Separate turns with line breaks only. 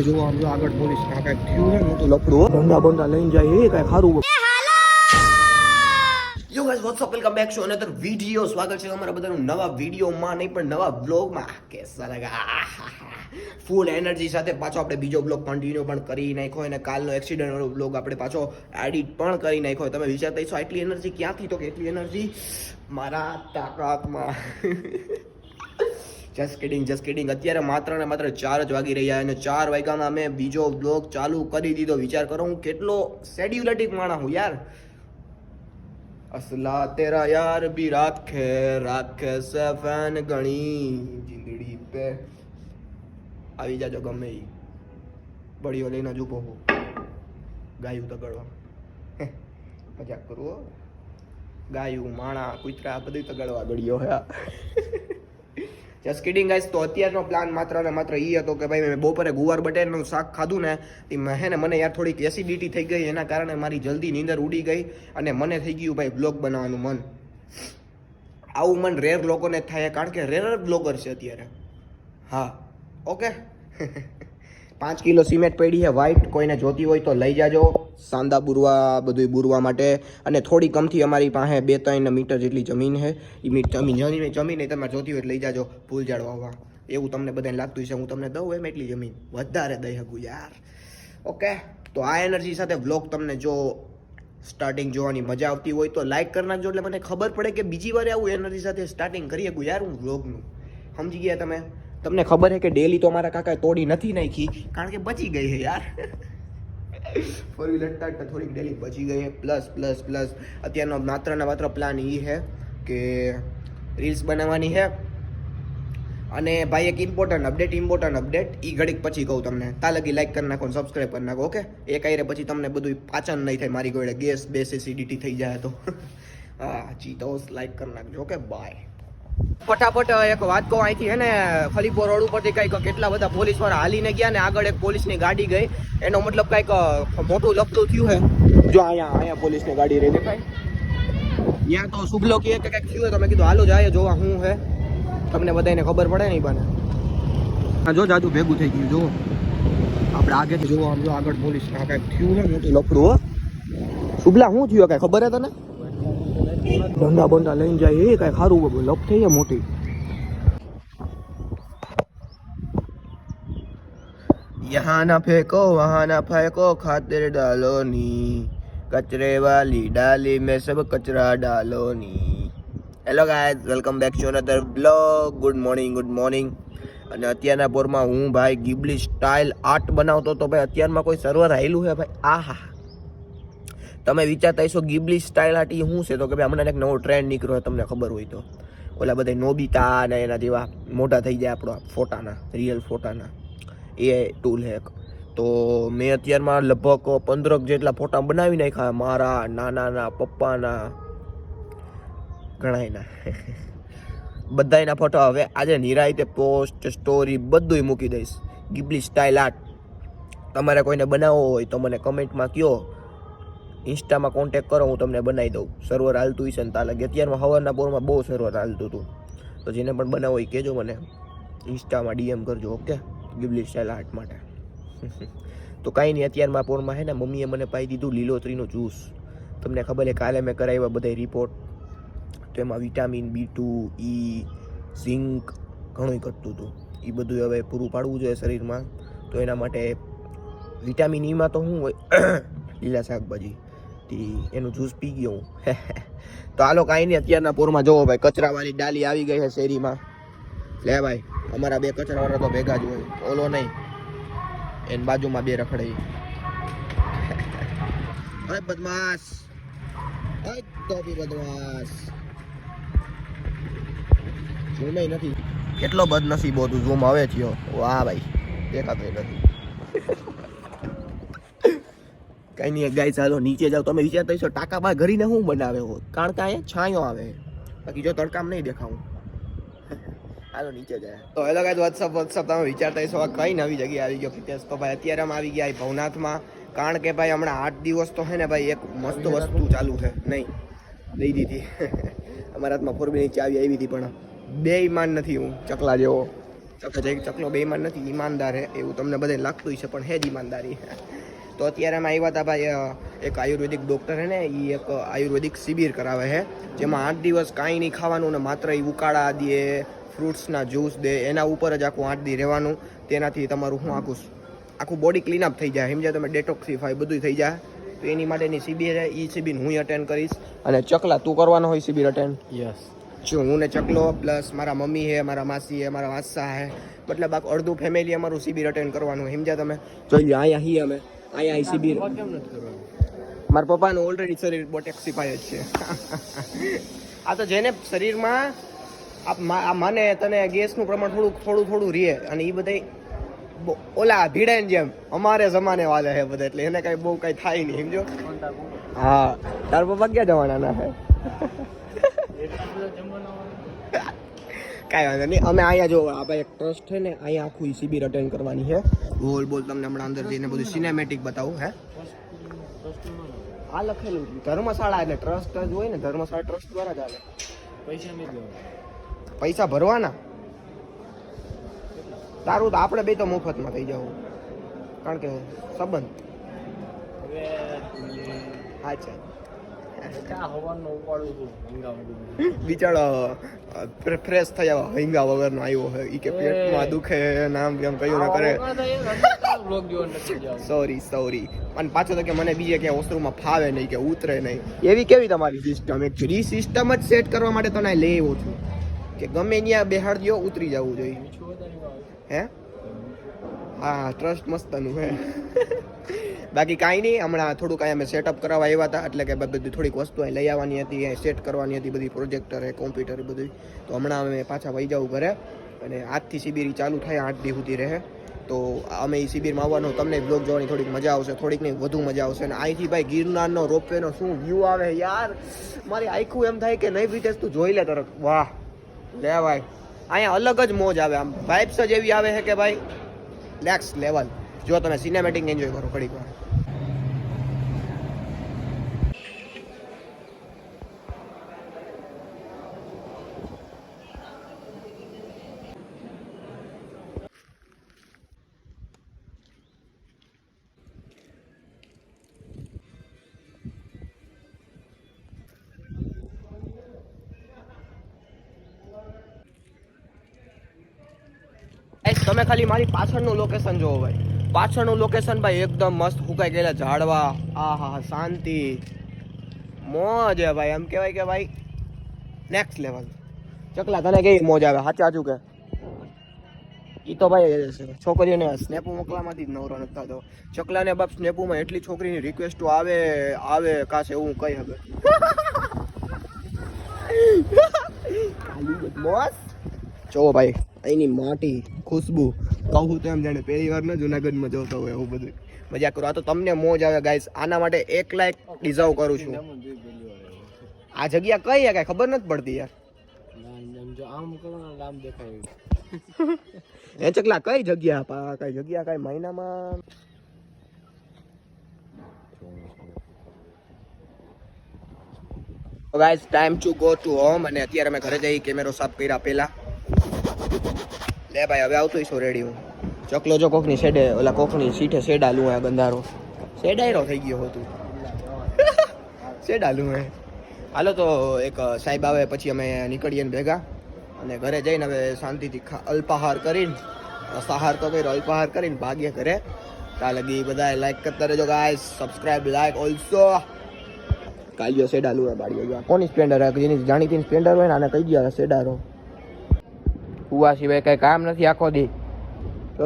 જો આમ જો આગળ પોલીસ ના કઈક થયું હે મોટું લફડું ધંધા બંધા લઈને જાય એ કઈ ખારું yo guys what's up welcome back to another video સ્વાગત છે તમારા બધાનું નવા વિડિયોમાં નહીં પણ નવા વ્લોગમાં કેસા લગા ફૂલ એનર્જી સાથે પાછો આપણે બીજો વ્લોગ કન્ટિન્યુ પણ કરી નાખ્યો અને કાલનો એક્સિડન્ટ વાળો વ્લોગ આપણે પાછો એડિટ પણ કરી નાખ્યો તમે વિચારતા હશો આટલી એનર્જી ક્યાંથી તો કે એટલી એનર્જી મારા તાકાતમાં જસ્ટ કિડિંગ અત્યારે માત્ર ને માત્ર 4 જ વાગી રહ્યા અને 4 વાગ્યામાં મેં બીજો વ્લોગ ચાલુ કરી દીધો વિચાર કરો હું કેટલો શેડ્યુલેટિક માણસ હું યાર असला तेरा यार भी राखे से फैन गणी जिंदड़ी पे આવી જાજો ગમે ઈ બળીઓ લઈને જ ઊભો હો ગાયું તગડવા મજાક કરું ગાયું માણા કૂતરા બધું તગડવા બળીઓ હે જસ્ટ કિડિંગ ગાઈસ તો અત્યારનો પ્લાન માત્ર ને માત્ર ઈ હતો કે ભાઈ મેં બપોરે ગુવાર બટેરનું શાક ખાધું ને તે મને યાર થોડીક એસિડિટી થઈ ગઈ એના કારણે મારી જલ્દી નીંદર ઉડી ગઈ અને મને થઈ ગયું ભાઈ બ્લોગ બનાવવાનું મન આવું મન રેર લોકોને થાય કારણ કે રેર બ્લોગર છે અત્યારે હા ઓકે 5 કિલો સિમેન્ટ પડી છે વ્હાઈટ કોઈને જોતી હોય તો લઈ જાજો સાંદા બુરવા બધું બુરવા માટે અને થોડી કમથી અમારી પાસે 2-3 મીટર જેટલી જમીન છે એ જમીન તમારે જોતી હોય લઈ જાજો ફૂલ ઝાડ વાવવા એવું તમને બધાને લાગતું છે હું તમને દઉં એમ એટલી જમીન વધારે દઈ શકું યાર ઓકે તો આ એનર્જી સાથે વ્લોગ તમને જો સ્ટાર્ટિંગ જોવાની મજા આવતી હોય તો લાઈક કરી નાખજો એટલે મને ખબર પડે કે બીજી વાર આવું એનર્જી સાથે સ્ટાર્ટિંગ કરી શકું યાર હું વ્લોગનું સમજી ગયા તમને ખબર છે કે ડેલી તો મારા કાકાએ તોડી નથી નાખી કારણ કે બચી ગઈ છે યાર ફોર વ્હીલર ટાટ થોડીક ડેલી બચી ગઈ છે પ્લસ અત્યારનો માત્ર ને માત્ર પ્લાન એ છે કે રીલ્સ બનાવવાની છે અને ભાઈ એક ઇમ્પોર્ટન્ટ અપડેટ એ ઘડીક પછી કહું તમને તા લગી લાઈક કરી નાખો સબસ્ક્રાઈબ કરી નાખો ઓકે એક આયરે પછી તમને બધું પાચન નહીં થાય મારી ગોળે ગેસ બેસ એસિડિટી થઈ જાય તો હા ચીતોસ લાઈક કરી નાખજો ઓકે બાય ફટાફટ એક વાત કહું અહીંથી હે ને ખલીપો રોડ ઉપરથી કંઈક કેટલા બધા પોલીસ વાળા હાલીને ગયા ને આગળ એક પોલીસની ગાડી ગઈ એનો મતલબ કંઈક મોટું લખતું થયું છે જો અહીંયા પોલીસની ગાડી રહી દેખાય ત્યાં તો શુભલો કહે કે કંઈક થયું તમે કીધું હાલો જાય જોવા શું છે તમને બધાને ખબર પડે નહીં બને હા જો જાજુ ભેગું થઈ ગયું જો આપણે આગળથી જોવા આમ જો આગળ પોલીસ કંઈક થયું છે મોટું લફડું શુભલા શું થયું કાંઈ ખબર હે તને ધંધા બંધા લઈને જાય એ કઈ ખારું લપ થઈ જાય મોટી યહાં ના ફેંકો વહાં ના ફેંકો ખાતર ડાલો ની કચરે વાલી ડાલી મેં સબ કચરા ડાલો ની hello guys welcome back to another blog good morning અને અત્યારના પોરમાં હું ભાઈ ગિબલી સ્ટાઇલ આર્ટ બનાવતો તો ભાઈ અત્યારમાં કોઈ સર્વર આવેલું છે ભાઈ આહા તમે વિચારતા હશો ગિબલી સ્ટાઇલ આર્ટ એ શું છે તો કે ભાઈ હમણાં એક નવો ટ્રેન્ડ નીકળ્યો તમને ખબર હોય તો ઓલા બધા નોબિતા ને એના જેવા મોટા થઈ જાય આપણો ફોટાના રિયલ ફોટાના એ ટૂલ હે તો મેં અત્યારમાં લગભગ 15 જેટલા ફોટા બનાવી નાખ્યા મારા નાનાના પપ્પાના ઘણાયના બધાયના ફોટા હવે આજે નિરાયતે પોસ્ટ સ્ટોરી બધુંય મૂકી દઈશ ગિબલી સ્ટાઇલ આર્ટ તમારે કોઈને બનાવવો હોય તો મને કમેન્ટમાં કહો ઇન્સ્ટામાં કોન્ટેક કરો હું તમને બનાવી દઉં સર્વર હાલતું હશે ને તાલે અત્યારમાં હવારના પોરમાં બહુ સર્વર હાલતું હતું તો જેને પણ બનાવો એ કહેજો મને ઇન્સ્ટામાં ડીએમ કરજો ઓકે ગિબલી સ્ટાઇલ આર્ટ માટે તો કાંઈ નહીં અત્યારમાં પોરમાં છે ને મમ્મીએ મને પાઈ દીધું લીલોતરીનું જ્યુસ તમને ખબર છે કાલે મેં કરાવ્યા બધા રિપોર્ટ તો એમાં વિટામિન B2 E ઝિંક ઘણું ઘટતું હતું એ બધું હવે પૂરું પાડવું જોઈએ શરીરમાં તો એના માટે વિટામિન Eમાં તો શું હોય લીલા શાકભાજી એનું જ્યુસ પી ગયો હું તો હાલો કાંઈ નહીં અત્યારના પોરમાં જોવો ભાઈ કચરાવાળી ડાલી આવી ગઈ છે શેરીમાં લે ભાઈ અમારા 2 કચરાવાળા તો ભેગા જ હોય ઓલો નહીં એની બાજુમાં 2 રખડાઈ અરે બદમાશ ઝૂમ નથી કેટલો બદનસીબો તું ઝૂમ આવે થયો વાહ ભાઈ દેખાતો નથી કઈ નહીં ગાઈસ ચાલો નીચે જાવ તમે વિચારતા હશો ટાકા બા ઘરીને શું બનાવે હોત કારણ કે અહીંયા છાંયો આવે બાકી જો તડકામાં નહીં દેખાવું હાલો નીચે જાય તો હેલો ગાઈસ વોટ્સઅપ તમે વિચારતા હશો આ કઈ નવી જગ્યાએ આવી ગયો ફિટેસ તો ભાઈ અત્યારે અમે આવી ગયા ભવનાથમાં કારણ કે ભાઈ હમણાં 8 દિવસ તો હે ને ભાઈ એક મસ્ત વસ્તુ ચાલુ છે નહીં દઈ દીધી અમારા હાથમાં 4 ચાવી આવી હતી પણ બે ઈમાન નથી હું ચકલા જેવો ચકલો બેઈમાન નથી, ઈમાનદાર હે એવું તમને બધાને લાગતું છે, પણ હે જ ઈમાનદારી. તો અત્યારે અમે આવ્યા હતા ભાઈ એક આયુર્વેદિક ડૉક્ટર હે ને, એ એક આયુર્વેદિક શિબિર કરાવે છે, જેમાં 8 દિવસ કાંઈ નહીં ખાવાનું ને માત્ર એ ઉકાળા દે, ફ્રૂટ્સના જ્યુસ દે, એના ઉપર જ આખું 8 દી રહેવાનું. તેનાથી તમારું શું આખું બોડી ક્લીનઅપ થઈ જાય, સમજ્યા તમે, ડેટોક્સિફાય બધું થઈ જાય. તો એની માટેની શિબિર છે, એ શિબિર હું અટેન્ડ કરીશ. અને ચકલા તું કરવાનો હોય શિબિર અટેન્ડ?
યસ.
જો હું ને ચકલો પ્લસ મારા મમ્મી હે, મારા માસી હે, મારા વાસા હે, મતલબ અડધું ફેમિલી અમારું શિબિર અટેન્ડ કરવાનું, સમજ્યા તમે. જોઈ લો અહીંયા હી અમે અહીંયા શિબિર.
કેમ નથી કરવાનું?
મારા પપ્પાનું ઓલરેડી શરીર બોટેક્સિફાય જ છે. આ તો જેને શરીરમાં મને તને ગેસનું પ્રમાણ થોડું રહે, અને એ બધા ઓલા ભીડે જેમ અમારે જમાને વાલે હે બધા, એટલે એને કઈ બહુ કઈ થાય નહીં, સમજો. હા, તાર પપ્પા ક્યાં જવાના ના હે? કાંઈ વાંધો નહીં, અમે અહીંયા જો આપણે એક ટ્રસ્ટ છે ને, અહીંયા આખું શિબિર અટેન્ડ કરવાની છે. બોલ તમને હમણાં અંદર જઈને બધું સિનેમેટિક બતાવું. હે આ લખેલું ધર્મશાળા, એટલે ટ્રસ્ટ જ હોય ને, ધર્મશાળા ટ્રસ્ટ દ્વારા ચાલે.
પૈસા નહીં દેવાના,
પૈસા ભરવાના. તારું તો આપણે બે તો મફતમાં થઈ જવું, કારણ કે સંબંધ. અચ્છા, બિચારો ફ્રેશ થયા હિંગા વગરનો આવ્યો હોય, ઈ કે પેટમાં દુખે નામ કેમ કયું ના કરે. સોરી. અને પાછો તો કે મને બીજે ક્યાં વસ્તુમાં ફાવે નહીં, કે ઉતરે નહીં. એવી કેવી તમારી સિસ્ટમ? એકચ્યુઅલી સિસ્ટમ જ સેટ કરવા માટે તને લઈ આવ્યો છું, કે ગમે ત્યાં બેહાડ દો, ઉતરી જવું જોઈએ. હે હા, ટ્રસ્ટ મસ્તનું હે. બાકી કાંઈ નહીં, હમણાં થોડુંક અહીંયા અમે સેટઅપ કરાવવા આવ્યા હતા, એટલે કે બધી થોડીક વસ્તુ અહીં લઈ આવવાની હતી, સેટ કરવાની હતી, બધી પ્રોજેક્ટર કોમ્પ્યુટર બધું. તો હમણાં અમે પાછા વહી જવું ઘરે, અને આજથી શિબિર ચાલુ થાય, 8 દી સુધી રહે. તો અમે એ શિબિરમાં આવવાનું, તમને બ્લોગ જોવાની થોડીક મજા આવશે, થોડીક નહીં વધુ મજા આવશે. અને અહીંથી ભાઈ ગિરનારનો રોપવેનો શું વ્યૂ આવે યાર, મારી આખું એમ થાય કે નહીં વિદેશ તું જોઈ લે તરફ. વાહ લે ભાઈ, અહીંયા અલગ જ મોજ આવે, આમ વાઇબ્સ જ એવી આવે છે કે ભાઈ નેક્સ્ટ લેવલ. જો તમે સિનેમેટિક એન્જોય કરો ઘડીક વાર. તમે ખાલી મારી પાછળનું લોકેશન જોવો ભાઈ, પાછળનું લોકેશન ભાઈ એકદમ મસ્ત, ફૂંકાઈ ગયેલા ઝાડવા, આહા શાંતિ, મોજ હે ભાઈ. એમ કહેવાય કે ભાઈ નેક્સ્ટ લેવલ. ચકલા તને કેવી મોજ આવે? સાચું કે એ તો ભાઈ છોકરીઓને સ્નેપો મોકલામાંથી જ નવરો નથી થતો. ચકલાને બાપ સ્નેપોમાં એટલી છોકરીની રિક્વેસ્ટો આવે કાશ એવું કહી હવે. મોસ જો ભાઈ, અહીંની માટી, ખુશ્બુ, કહું તો એમ જાણે પહેલી વાર ને જુનાગઢમાં જોતો હોય એવું બધું. મજા કરો. આ તો તમને મોજ આવે ગાઈસ, આના માટે 1 લાખ ડિઝર્વ કરું છું. આ જગ્યા કઈ હે કઈ ખબર નથી પડતી યાર. એ ચકલા કઈ જગ્યા? કઈ જગ્યા? કઈ મહિનામાં? Guys time to go to home. અને અત્યારે અમે ઘરે જઈ કેમેરો સાફ કર્યા પહેલા. લે ભાઈ હવે આવતો છો રેડી હું. ચકલો જો કોકની શેડે, ઓલા કોકની સીઠે શેડાલું હે ગંધારો, શેડાયરો થઈ ગયો હતું. શેડાલું હે. હાલો તો એક સાહેબ આવે પછી અમે નીકળીએ ને ભેગા, અને ઘરે જઈને હવે શાંતિથી અલ્પાહાર કરીને, સહાર તો કર્યો, અલ્પાહાર કરીને ભાગ્ય ઘરે. ત્યાં લગી બધા લાઈક કરતા રહેજો ગાઈસ, સબસ્ક્રાઇબ, લાઈક ઓલ્સો. કાલ્યો શેડાલું હે બાળીઓ. કોની સ્પ્લેન્ડર હે? જેની જાણીતી સ્પ્લેન્ડર હોય ને આને કહી દો શેડારો. હુવા સિવાય કઈ કામ નથી આખો દી. તો